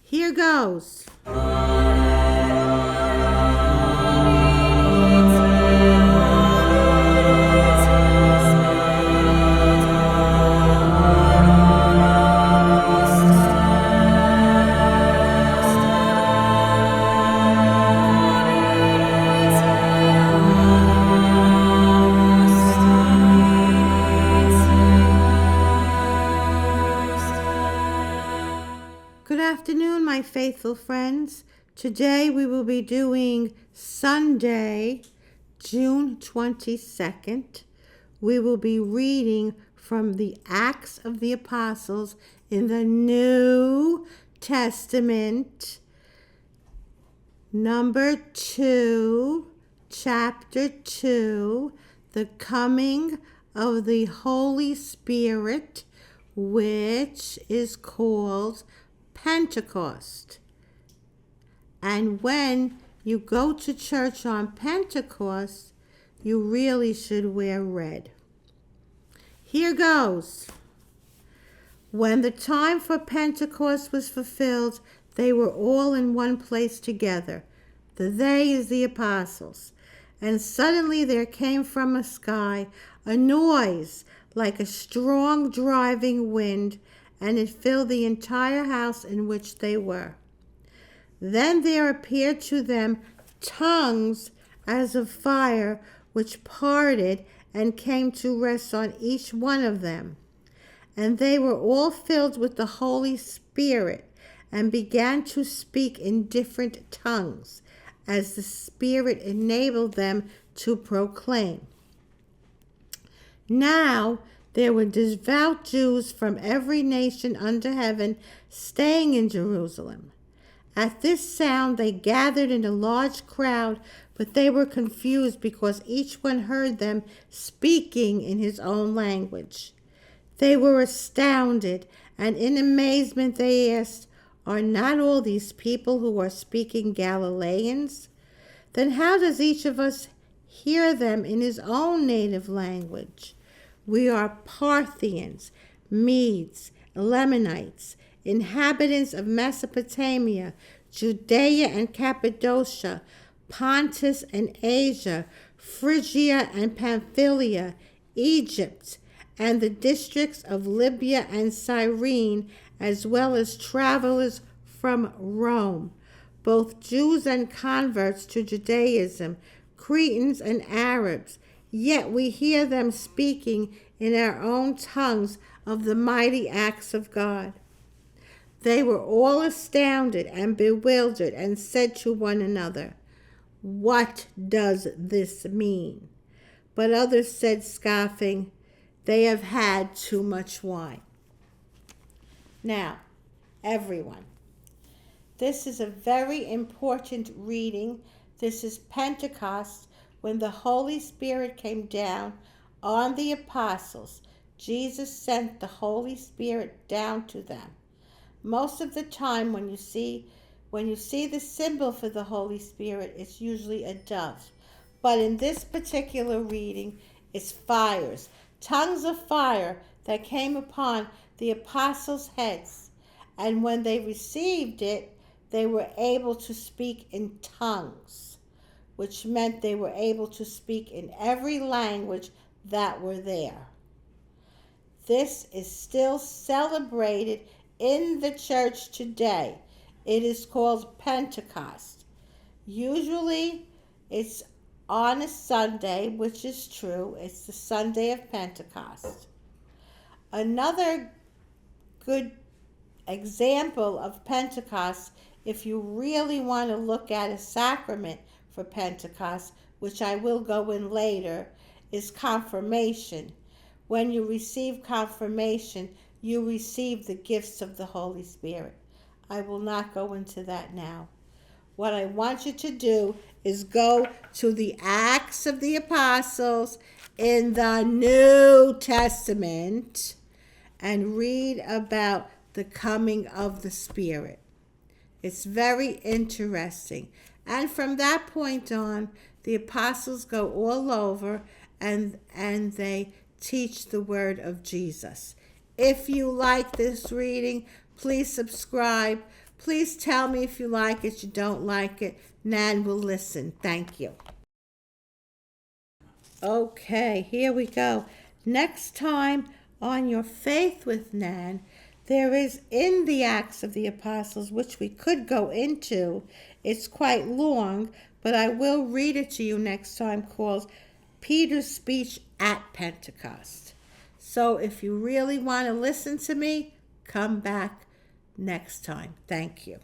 Here goes. Good afternoon, my faithful friends. Today we will be doing Sunday, June 22nd. We will be reading from the Acts of the Apostles in the New Testament, number 2, chapter 2, the coming of the Holy Spirit, which is called Pentecost. And when you go to church on Pentecost, you really should wear red. Here goes. When the time for Pentecost was fulfilled, they were all in one place together. The they is the apostles. And suddenly there came from the sky a noise like a strong driving wind, and it filled the entire house in which they were. Then there appeared to them tongues as of fire, which parted and came to rest on each one of them. And they were all filled with the Holy Spirit and began to speak in different tongues, as the Spirit enabled them to proclaim. Now there were devout Jews from every nation under heaven staying in Jerusalem. At this sound they gathered in a large crowd, but they were confused because each one heard them speaking in his own language. They were astounded, and in amazement they asked, "Are not all these people who are speaking Galileans? Then how does each of us hear them in his own native language? We are Parthians, Medes, Lamanites, inhabitants of Mesopotamia, Judea and Cappadocia, Pontus and Asia, Phrygia and Pamphylia, Egypt, and the districts of Libya and Cyrene, as well as travelers from Rome, both Jews and converts to Judaism, Cretans and Arabs. Yet we hear them speaking in our own tongues of the mighty acts of God." They were all astounded and bewildered and said to one another, "What does this mean?" But others said, scoffing, "They have had too much wine." Now, everyone, this is a very important reading. This is Pentecost, when the Holy Spirit came down on the apostles. Jesus sent the Holy Spirit down to them. Most of the time when you see the symbol for the Holy Spirit, it's usually a dove. But in this particular reading, it's fires, tongues of fire that came upon the apostles' heads. And when they received it, they were able to speak in tongues, which meant they were able to speak in every language that were there. This is still celebrated in the church today. It is called Pentecost. Usually it's on a Sunday, which is true. It's the Sunday of Pentecost. Another good example of Pentecost, if you really want to look at a sacrament for Pentecost, which I will go in later, is confirmation. When you receive confirmation, you receive the gifts of the Holy Spirit. I will not go into that now. What I want you to do is go to the Acts of the Apostles in the New Testament and read about the coming of the Spirit. It's very interesting. And from that point on, the apostles go all over and they teach the word of Jesus. If you like this reading, please subscribe. Please tell me if you like it, you don't like it. Nan will listen. Thank you. Okay, here we go. Next time on Your Faith with Nan, there is in the Acts of the Apostles, which we could go into. It's quite long, but I will read it to you next time, called Peter's Speech at Pentecost. So if you really want to listen to me, come back next time. Thank you.